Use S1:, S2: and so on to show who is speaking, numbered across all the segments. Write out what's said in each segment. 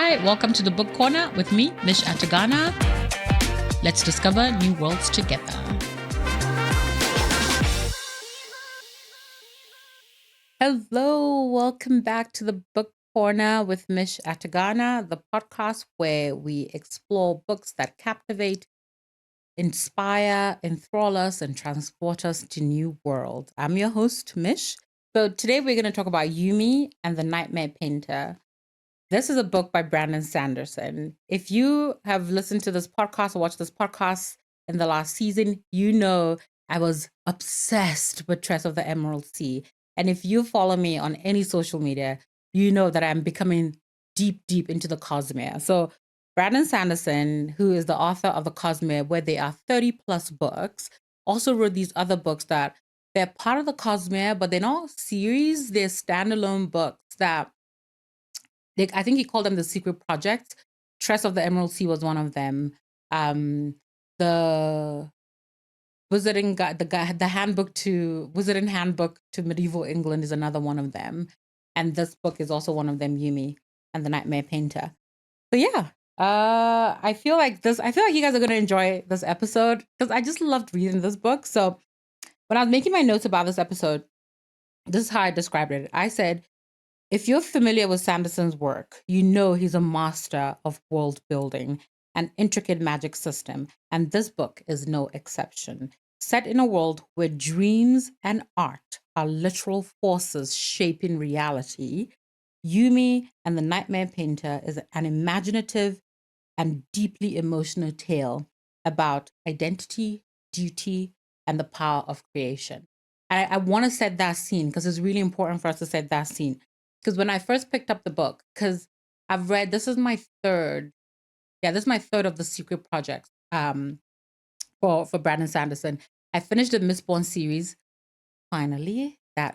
S1: Hi, welcome to the Book Corner with me, Mish Atagana. Let's discover new worlds together. Hello, welcome back to the Book Corner with Mish Atagana, the podcast where we explore books that captivate, inspire, enthrall us, and transport us to new worlds. I'm your host, Mish. So today we're going to talk about Yumi and the Nightmare Painter. This is a book by Brandon Sanderson. If you have listened to this podcast or watched this podcast in the last season, you know I was obsessed with Tress of the Emerald Sea. And if you follow me on any social media, you know that I'm becoming deep into the Cosmere. So Brandon Sanderson, who is the author of the Cosmere, where there are 30 plus books, also wrote these other books that they're part of the Cosmere, but they're not series, they're standalone books that I think he called them the secret projects. Tress of the Emerald Sea was one of them. The Wizarding the handbook to Wizarding Handbook to Medieval England is another one of them, and this book is also one of them. Yumi and the Nightmare Painter. So yeah, I feel like you guys are gonna enjoy this episode because I just loved reading this book. So when I was making my notes about this episode, this is how I described it. I said, if you're familiar with Sanderson's work, you know he's a master of world building and intricate magic system, and this book is no exception. Set in a world where dreams and art are literal forces shaping reality, Yumi and the Nightmare Painter is an imaginative and deeply emotional tale about identity, duty, and the power of creation. I want to set that scene because it's really important for us to set that scene. Because when I first picked up the book, because I've read, this is my third, this is my third of the secret projects for Brandon Sanderson. I finished the Mistborn series finally. That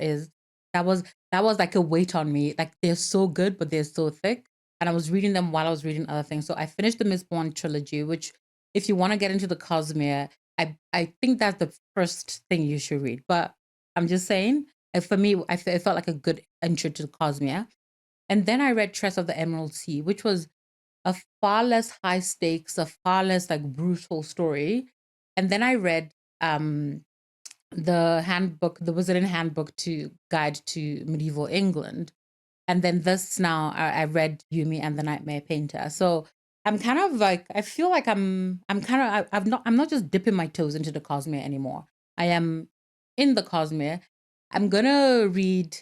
S1: was like a weight on me. Like they're so good, but they're so thick. And I was reading them while I was reading other things. So I finished the Mistborn trilogy, which if you want to get into the Cosmere, I think that's the first thing you should read. But I'm just saying, for me, it felt like a good intro to the Cosmere. And then I read Tress of the Emerald Sea, which was a far less high stakes, a far less like brutal story. And then I read the handbook, the Wizarding Handbook to Guide to Medieval England. And then this now I read Yumi and the Nightmare Painter. So I'm kind of like, I feel like I'm not just dipping my toes into the Cosmere anymore. I am in the Cosmere. I'm gonna read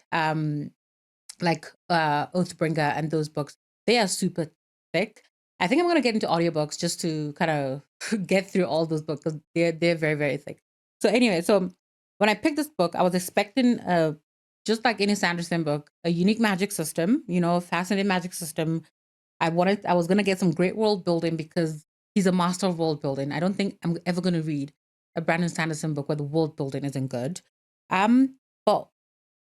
S1: Oathbringer and those books. They are super thick. I think I'm gonna get into audiobooks just to kind of get through all those books because they're very, very thick. So anyway, so when I picked this book, I was expecting just like any Sanderson book, a unique magic system, fascinating magic system. I was gonna get some great world building because he's a master of world building. I don't think I'm ever gonna read a Brandon Sanderson book where the world building isn't good. But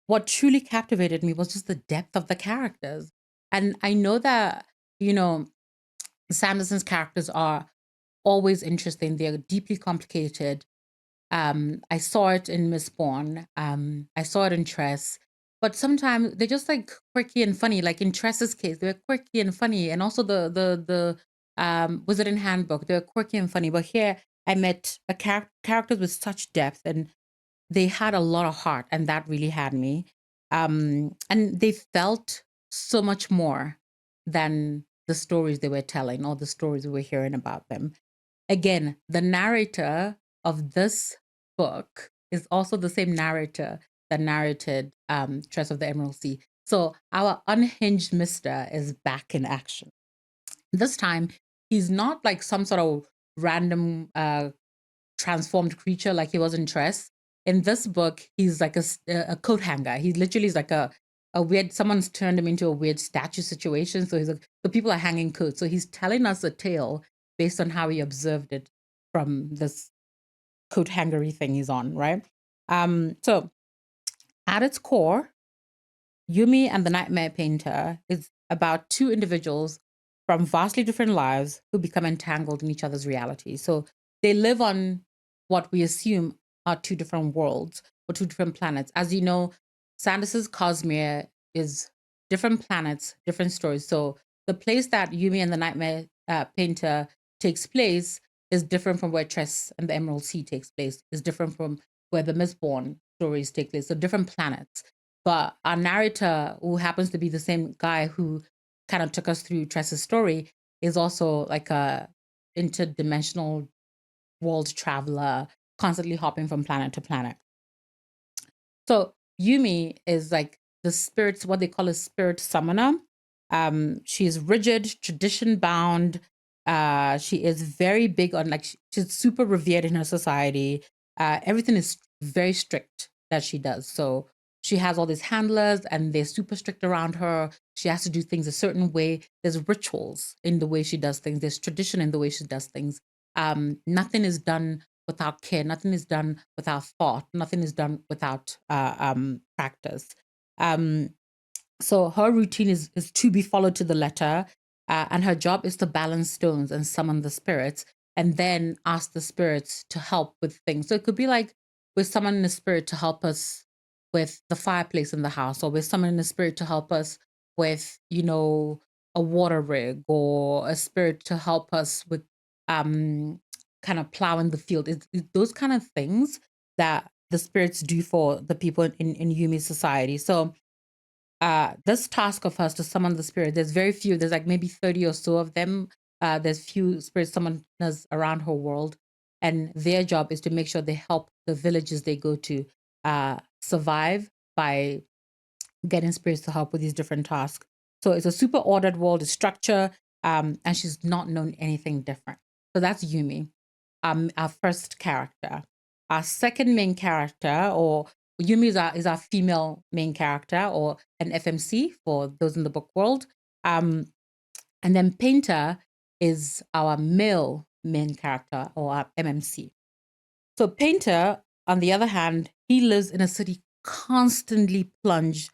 S1: what truly captivated me was just the depth of the characters. And I know that, Sanderson's characters are always interesting. They're deeply complicated. I saw it in Mistborn. I saw it in Tress. But sometimes they're just like quirky and funny. Like in Tress's case, they're quirky and funny. And also the Wizarding Handbook, they're quirky and funny. But here I met characters with such depth and they had a lot of heart, and that really had me. And they felt so much more than the stories they were telling or the stories we were hearing about them. Again, the narrator of this book is also the same narrator that narrated Tress of the Emerald Sea. So our unhinged mister is back in action. This time, he's not like some sort of random transformed creature like he was in Tress. In this book, he's like a coat hanger. He literally is like a weird, someone's turned him into a weird statue situation. So he's like, the people are hanging coats. So he's telling us a tale based on how he observed it from this coat hangery thing he's on, right? So at its core, Yumi and the Nightmare Painter is about two individuals from vastly different lives who become entangled in each other's reality. So they live on what we assume are two different worlds or two different planets. As you know, Sanderson's Cosmere is different planets, different stories. So the place that Yumi and the Nightmare Painter takes place is different from where Tress and the Emerald Sea takes place. Is different from where the Mistborn stories take place. So different planets. But our narrator, who happens to be the same guy who kind of took us through Tress's story, is also like a interdimensional world traveler, constantly hopping from planet to planet. So Yumi is like the spirits, what they call a spirit summoner. She's rigid, tradition bound. She is very big on like she's super revered in her society. Everything is very strict that she does. So she has all these handlers and they're super strict around her. She has to do things a certain way. There's rituals in the way she does things. There's tradition in the way she does things. Nothing is done without care. Nothing is done without thought. Nothing is done without practice. Um, so her routine is to be followed to the letter, and her job is to balance stones and summon the spirits, and then ask the spirits to help with things. So it could be like we're summoning a spirit to help us with the fireplace in the house, or we're summoning a spirit to help us with, a water rig, or a spirit to help us with um kind of plowing the field. It's those kind of things that the spirits do for the people in Yumi's society. So this task of us to summon the spirit, there's very few, there's like maybe 30 or so of them. There's few spirit summoners around her world, and their job is to make sure they help the villages they go to survive by getting spirits to help with these different tasks. So it's a super ordered world, it's structure, and she's not known anything different. So that's Yumi, our first character. Our second main character, or Yumi is our female main character, or an FMC for those in the book world. And then Painter is our male main character, or our MMC. So Painter, on the other hand, he lives in a city constantly plunged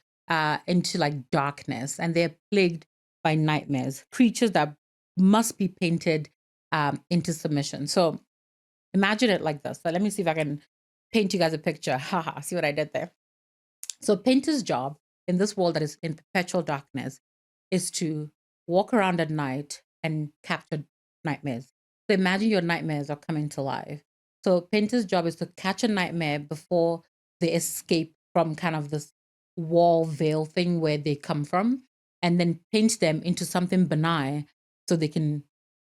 S1: into like darkness, and they're plagued by nightmares, creatures that must be painted into submission. So imagine it like this. So let me see if I can paint you guys a picture. Haha, see what I did there? So Painter's job in this world that is in perpetual darkness is to walk around at night and capture nightmares. So imagine your nightmares are coming to life. So Painter's job is to catch a nightmare before they escape from kind of this wall veil thing where they come from, and then paint them into something benign so they can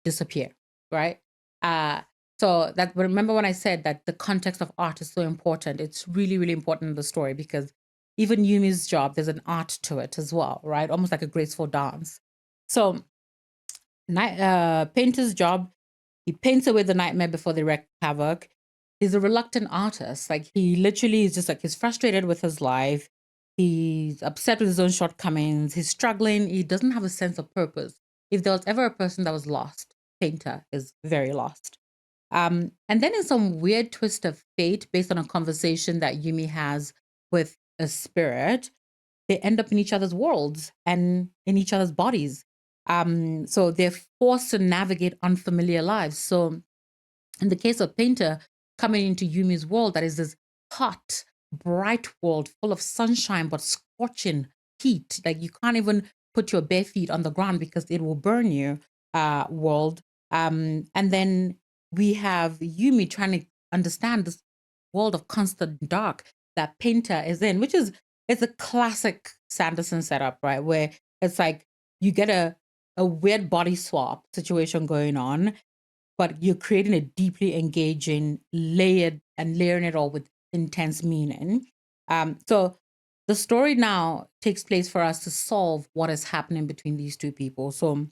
S1: disappear, right? Uh, so that, remember when I said that the context of art is so important? It's really, really important in the story, because even Yumi's job, there's an art to it as well, right? Almost like a graceful dance. So Painter's job, he paints away the nightmare before they wreak havoc. He's a reluctant artist. Like, he literally is just like, he's frustrated with his life. He's upset with his own shortcomings. He's struggling. He doesn't have a sense of purpose. If there was ever a person that was lost, Painter is very lost. And then in some weird twist of fate, based on a conversation that Yumi has with a spirit, they end up in each other's worlds and in each other's bodies. So they're forced to navigate unfamiliar lives. So in the case of Painter, coming into Yumi's world, that is this hot, bright world full of sunshine, but scorching heat. Like, you can't even put your bare feet on the ground because it will burn you, world. And then we have Yumi trying to understand this world of constant dark that Painter is in, which is, it's a classic Sanderson setup, right? Where it's like you get a weird body swap situation going on, but you're creating a deeply engaging, layered, and layering it all with intense meaning. So the story now takes place for us to solve what is happening between these two people. So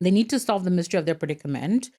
S1: they need to solve the mystery of their predicament.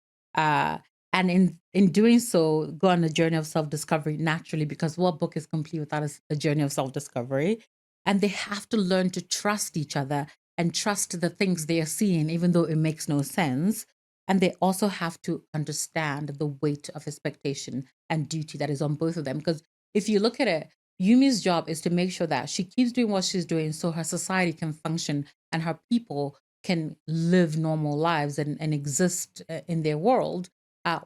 S1: And in doing so, go on a journey of self-discovery naturally, because what book is complete without a journey of self-discovery? And they have to learn to trust each other and trust the things they are seeing, even though it makes no sense. And they also have to understand the weight of expectation and duty that is on both of them. Because if you look at it, Yumi's job is to make sure that she keeps doing what she's doing so her society can function and her people can live normal lives and exist in their world.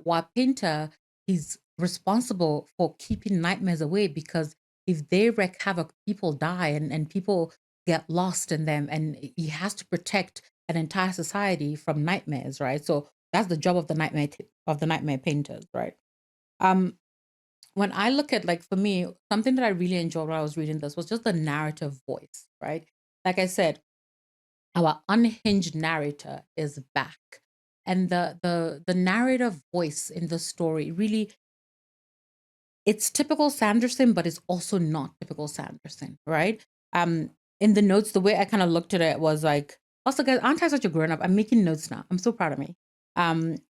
S1: While Painter, he's responsible for keeping nightmares away, because if they wreak havoc, people die and people get lost in them. And he has to protect an entire society from nightmares, right? So that's the job of the nightmare painters, right? Um, when I look at, like, for me, something that I really enjoyed when I was reading this was just the narrative voice, right? Like I said, our unhinged narrator is back, and the narrative voice in the story really, it's typical Sanderson, but it's also not typical Sanderson, right? Um, in the notes, the way I kind of looked at it was like, also, guys, aren't I such a grown up? I'm making notes now. I'm so proud of me.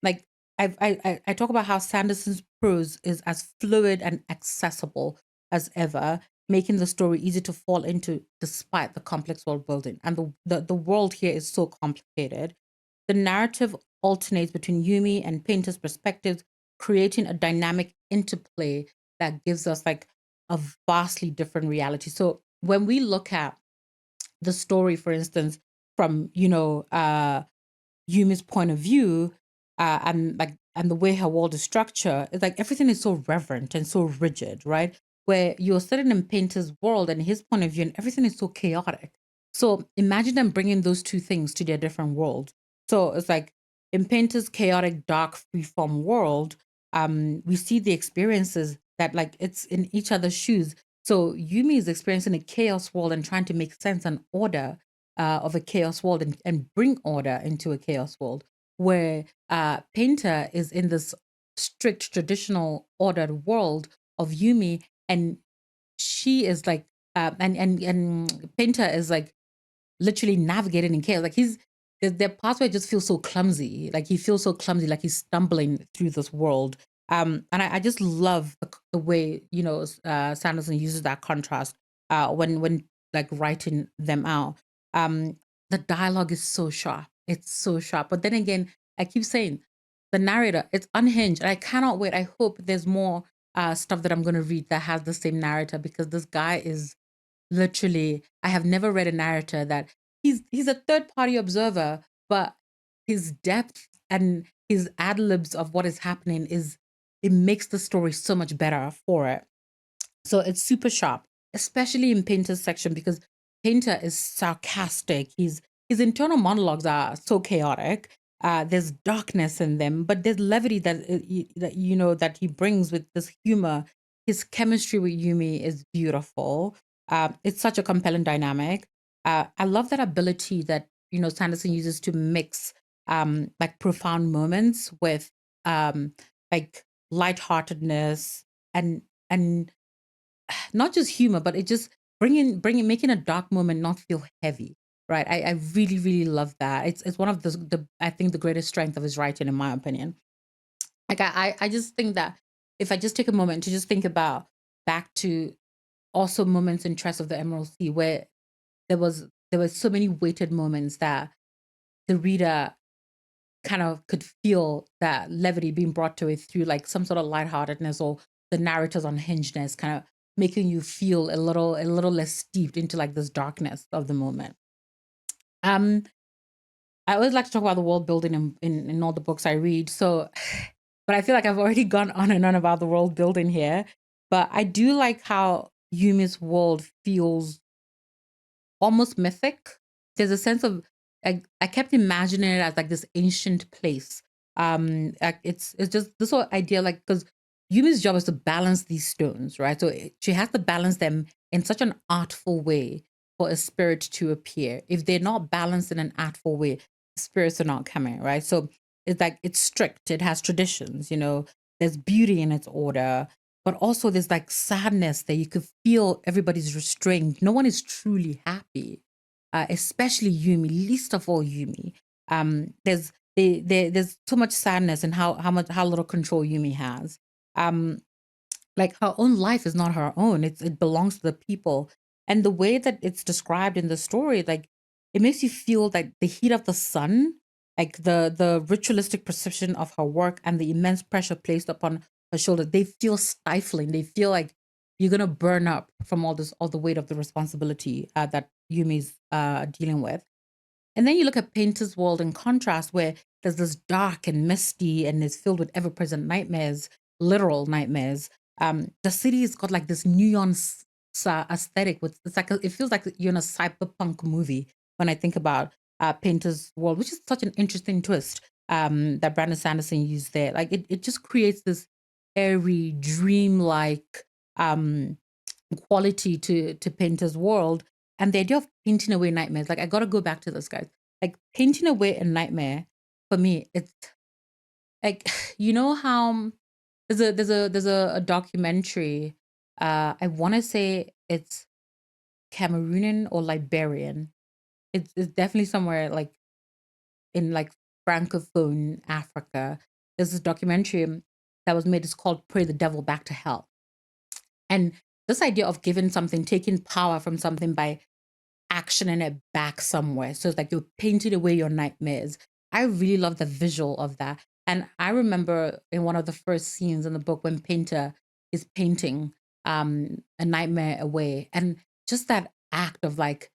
S1: Like, I talk about how Sanderson's prose is as fluid and accessible as ever, making the story easy to fall into despite the complex world building. And the world here is so complicated. The narrative alternates between Yumi and Painter's perspectives, creating a dynamic interplay that gives us like a vastly different reality. So when we look at the story, for instance, from Yumi's point of view, and the way her world is structured, it's like everything is so reverent and so rigid, right? Where you're sitting in Painter's world and his point of view, and everything is so chaotic. So imagine them bringing those two things to their different worlds. So it's like in Painter's chaotic, dark, freeform world, we see the experiences that, like, it's in each other's shoes. So Yumi is experiencing a chaos world and trying to make sense and order of a chaos world, and bring order into a chaos world, where Painter is in this strict, traditional, ordered world of Yumi, and she is like, and Painter is like literally navigating in chaos. Like, there are parts where it just feels so clumsy. Like, he feels so clumsy, like he's stumbling through this world. And I just love the way, Sanderson uses that contrast when like writing them out. Um, the dialogue is so sharp. It's so sharp. But then again, I keep saying the narrator, it's unhinged. And I cannot wait. I hope there's more stuff that I'm going to read that has the same narrator, because this guy is literally, I have never read a narrator that he's a third party observer, but his depth and his ad libs of what is happening is, it makes the story so much better for it. So it's super sharp, especially in Painter's section, because Painter is sarcastic. His internal monologues are so chaotic. There's darkness in them, but there's levity that he brings with this humor. His chemistry with Yumi is beautiful. It's such a compelling dynamic. I love that ability that Sanderson uses to mix like profound moments with like lightheartedness, and not just humor, but it just bringing making a dark moment not feel heavy, right? I really really love that. It's one of the I think the greatest strength of his writing, in my opinion. Like, I just think that if I just take a moment to just think about back to also moments in Tress of the Emerald Sea, where there was so many weighted moments that the reader kind of could feel that levity being brought to it through like some sort of lightheartedness, or the narrator's unhingedness kind of making you feel a little less steeped into like this darkness of the moment. Um, I always like to talk about the world building in all the books I read. So, but I feel like I've already gone on and on about the world building here. But I do like how Yumi's world feels almost mythic. There's a sense of, I kept imagining it as like this ancient place. Like, it's just this whole idea, like, because Yumi's job is to balance these stones, right? So she has to balance them in such an artful way for a spirit to appear. If they're not balanced in an artful way, spirits are not coming, right? So it's like, it's strict. It has traditions. There's beauty in its order, but also there's like sadness that you could feel everybody's restrained. No one is truly happy, especially Yumi, least of all Yumi. There's so much sadness in how little control Yumi has. Um, like, her own life is not her own. It belongs to the people. And the way that it's described in the story, like, it makes you feel like the heat of the sun, like the ritualistic precision of her work, and the immense pressure placed upon her shoulder. They feel stifling. They feel like you're gonna burn up from all the weight of the responsibility that Yumi's dealing with. And then you look at Painter's world in contrast, where there's this dark and misty and is filled with ever present nightmares, literal nightmares. The city's got like this neon aesthetic. With It's like it feels like you're in a cyberpunk movie when I think about Painter's World, which is such an interesting twist that Brandon Sanderson used there. Like it just creates this airy, dreamlike um, quality to Painter's World, and the idea of painting away nightmares. Like I got to go back to this, guys. Like painting away a nightmare for me, it's like you know how there's a documentary. I want to say it's Cameroonian or Liberian. It's definitely somewhere like in like francophone Africa. There's this documentary that was made. It's called "Pray the Devil Back to Hell," and this idea of giving something, taking power from something by actioning it back somewhere. So it's like you're painting away your nightmares. I really love the visual of that. And I remember in one of the first scenes in the book when Painter is painting a nightmare away. And just that act of like,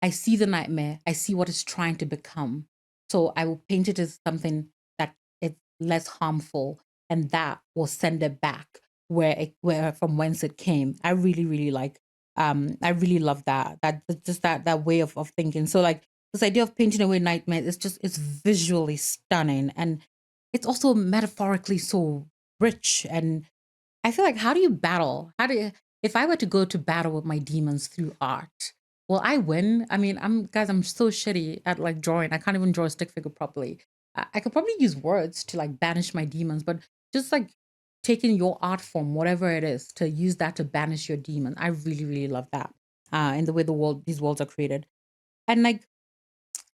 S1: I see the nightmare, I see what it's trying to become. So I will paint it as something that it's less harmful and that will send it back where from whence it came. I really, really like I really love that way of thinking. So like this idea of painting away nightmares, it's visually stunning and it's also metaphorically so rich. And I feel like, how do you battle? How do you, if I were to go to battle with my demons through art, will I win? I mean, I'm so shitty at like drawing. I can't even draw a stick figure properly. I could probably use words to like banish my demons, but just like taking your art form, whatever it is, to use that to banish your demon. I really, really love that. In the way these worlds are created. And like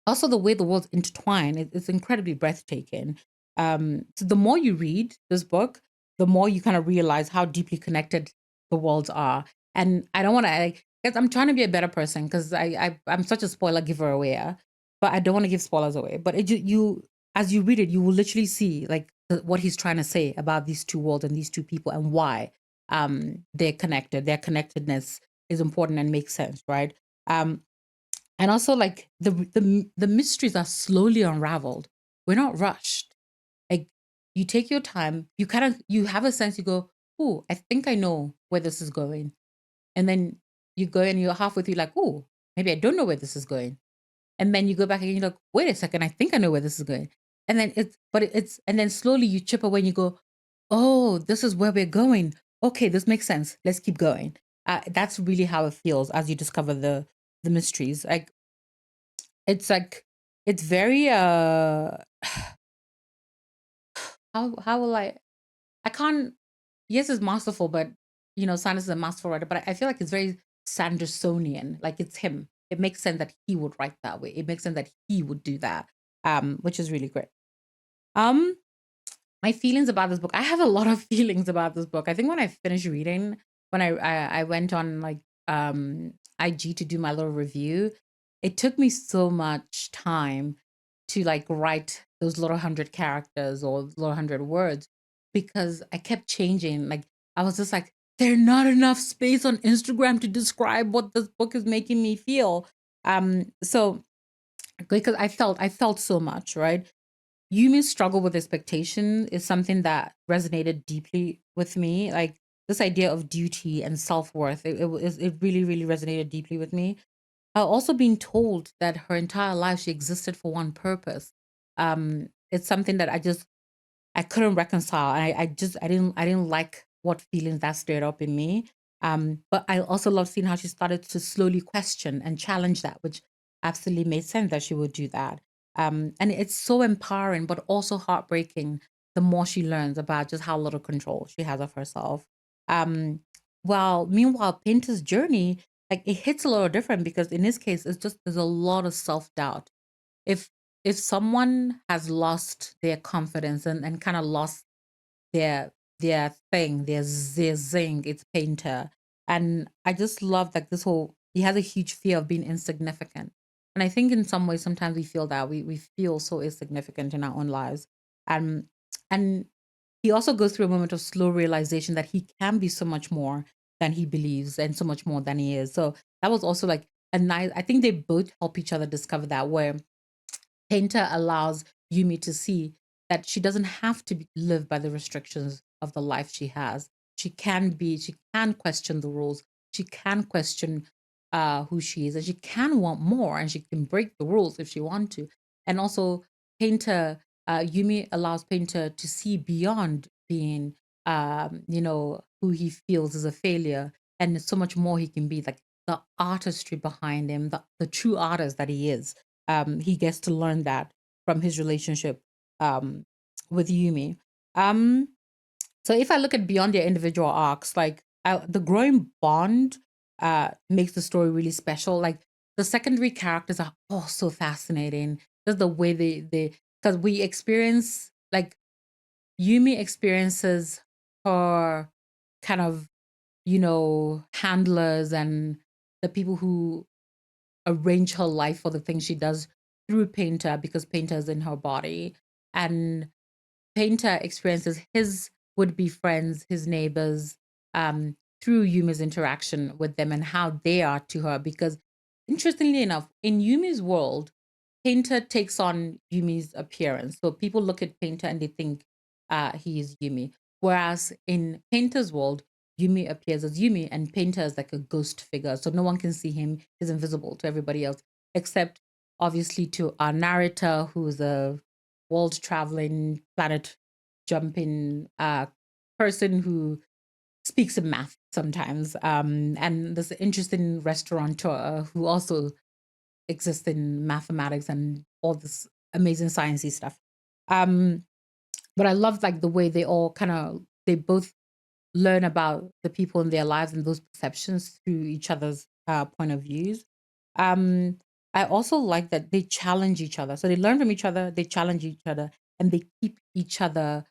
S1: also the way the worlds intertwine, it's incredibly breathtaking. So the more you read this book, the more you kind of realize how deeply connected the worlds are. And I don't want to, because I'm trying to be a better person because I'm such a spoiler giver away, but I don't want to give spoilers away. But you as you read it, you will literally see like what he's trying to say about these two worlds and these two people and why they're connected. Their connectedness is important and makes sense, right? Um, and also like the mysteries are slowly unraveled. We're not rushed. Like you take your time, you have a sense, you go, oh, I think I know where this is going. And then you go and you're halfway through like, oh, maybe I don't know where this is going. And then you go back and you're like, wait a second, I think I know where this is going. And then it's and then slowly you chip away and you go, oh, this is where we're going. Okay, this makes sense. Let's keep going. That's really how it feels as you discover the mysteries. It's like it's very how will I can't, yes, it's masterful, but you know, Sanders is a masterful writer, but I feel like it's very Sandersonian. Like it's him. It makes sense that he would write that way. It makes sense that he would do that. Which is really great. Um, my feelings about this book. I have a lot of feelings about this book. I think when I finished reading, when I went on like IG to do my little review, it took me so much time to like write those little 100 characters or little 100 words because I kept changing. Like I was just like, there's not enough space on Instagram to describe what this book is making me feel. So because I felt so much, right? Yumi's struggle with expectation is something that resonated deeply with me. Like this idea of duty and self worth, it really, really resonated deeply with me. Also, being told that her entire life she existed for one purpose. It's something that I couldn't reconcile. I didn't like what feelings that stirred up in me. But I also love seeing how she started to slowly question and challenge that, which absolutely made sense that she would do that. And it's so empowering, but also heartbreaking the more she learns about just how little control she has of herself. Um, while meanwhile, Painter's journey, like it hits a little different because in this case, it's just there's a lot of self-doubt. If if someone has lost their confidence and kind of lost their thing, their zing, it's Painter. And I just love that this whole he has a huge fear of being insignificant. And I think in some ways sometimes we feel that we feel so insignificant in our own lives. And and he also goes through a moment of slow realization that he can be so much more than he believes and so much more than he is. So that was also like a nice, I think they both help each other discover that, where Painter allows Yumi to see that she doesn't have to live by the restrictions of the life she has. She can question the rules. She can question who she is, and she can want more, and she can break the rules if she want to. And also, Painter Yumi allows Painter to see beyond being, who he feels is a failure, and there's so much more he can be. Like the artistry behind him, the true artist that he is. He gets to learn that from his relationship um, with Yumi. Um, so if I look at beyond their individual arcs, like the growing bond makes the story really special. Like the secondary characters are also fascinating. Just the way they because we experience like Yumi experiences her kind of handlers and the people who arrange her life for the things she does through Painter because Painter is in her body. And Painter experiences his would be friends, his neighbors, through Yumi's interaction with them and how they are to her. Because interestingly enough, in Yumi's world, Painter takes on Yumi's appearance. So people look at Painter and they think he is Yumi. Whereas in Painter's world, Yumi appears as Yumi and Painter is like a ghost figure. So no one can see him. He's invisible to everybody else, except obviously to our narrator, who's a world traveling, planet jumping person who speaks in math sometimes. And this interesting restaurateur who also exists in mathematics and all this amazing sciencey stuff. Um, but I love like the way they both learn about the people in their lives and those perceptions through each other's point of views. Um, I also like that they challenge each other. So they learn from each other, they challenge each other, and they keep each other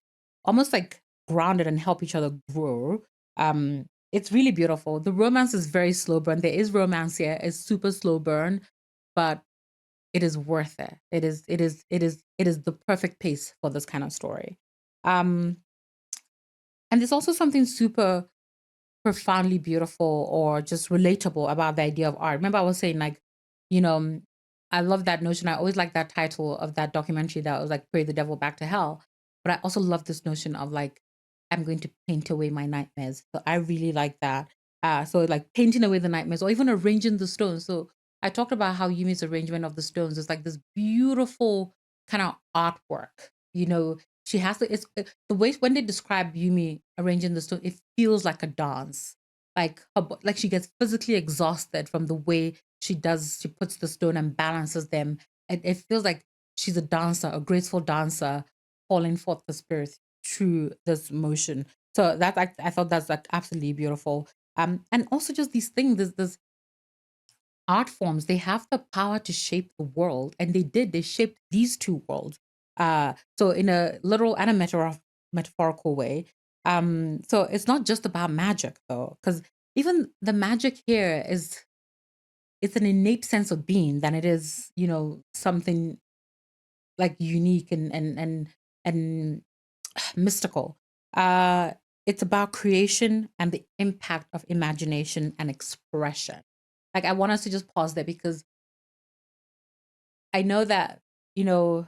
S1: almost like grounded and help each other grow. It's really beautiful. The romance is very slow burn. There is romance here. It's super slow burn, but it is worth it. It is the perfect pace for this kind of story. Um, and there's also something super profoundly beautiful or just relatable about the idea of art. Remember, I was saying like, you know, I love that notion. I always like that title of that documentary that was like "Pray the Devil Back to Hell." But I also love this notion of like, I'm going to paint away my nightmares. So I really like that. So like painting away the nightmares or even arranging the stones. So I talked about how Yumi's arrangement of the stones is like this beautiful kind of artwork. She has to. The way when they describe Yumi arranging the stone, it feels like a dance. Like like she gets physically exhausted from the way she does. She puts the stone and balances them. And it feels like she's a dancer, a graceful dancer, calling forth the spirit through this motion. So that I thought that's like absolutely beautiful. And also just these things, this art forms, they have the power to shape the world, and they shaped these two worlds, so in a literal and a metaphorical way. So it's not just about magic though, because even the magic here is it's an innate sense of being than it is something like unique and mystical. uh it's about creation and the impact of imagination and expression. Like I want us to just pause there because I know that, you know,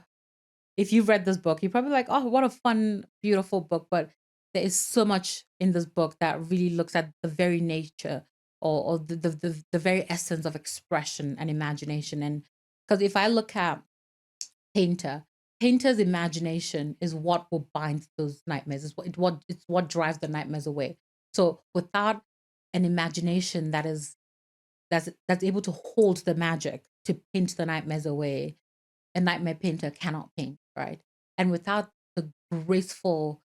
S1: if you've read this book, you're probably like, oh, what a fun, beautiful book. But there is so much in this book that really looks at the very nature or the very essence of expression and imagination. And because if I look at Painter, Painter's imagination is what will bind those nightmares. It's what drives the nightmares away. So without an imagination that's able to hold the magic to paint the nightmares away, a nightmare painter cannot paint, right? And without the graceful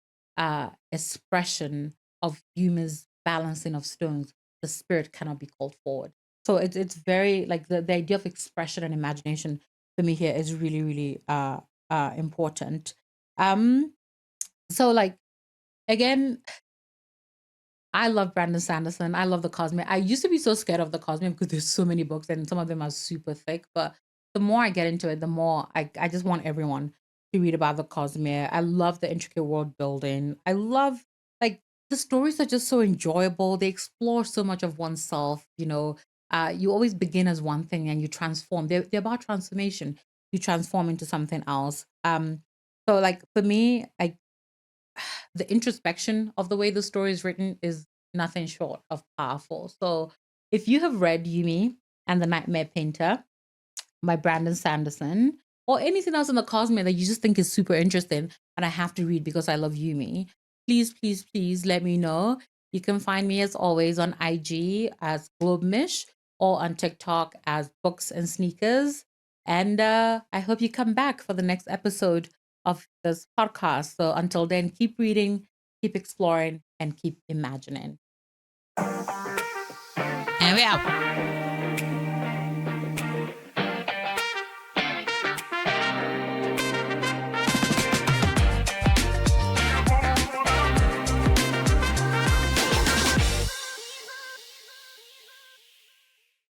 S1: expression of Yuma's balancing of stones, the spirit cannot be called forward. So it's very like the idea of expression and imagination for me here is really, really important. Um, so like again, I love Brandon Sanderson. I love the Cosmere. I used to be so scared of the Cosmere because there's so many books and some of them are super thick. But the more I get into it, the more I just want everyone to read about the Cosmere. I love the intricate world building. I love like the stories are just so enjoyable. They explore so much of oneself. You always begin as one thing and you transform. They're about transformation. You transform into something else. So like for me, the introspection of the way the story is written is nothing short of powerful. So If you have read Yumi and the Nightmare Painter by Brandon Sanderson, or anything else in the Cosmere that you just think is super interesting and I have to read because I love Yumi, please, please, please let me know. You can find me as always on IG as Globemish or on TikTok as Books and Sneakers. And I hope you come back for the next episode of this podcast. So until then, keep reading, keep exploring, and keep imagining. And we out.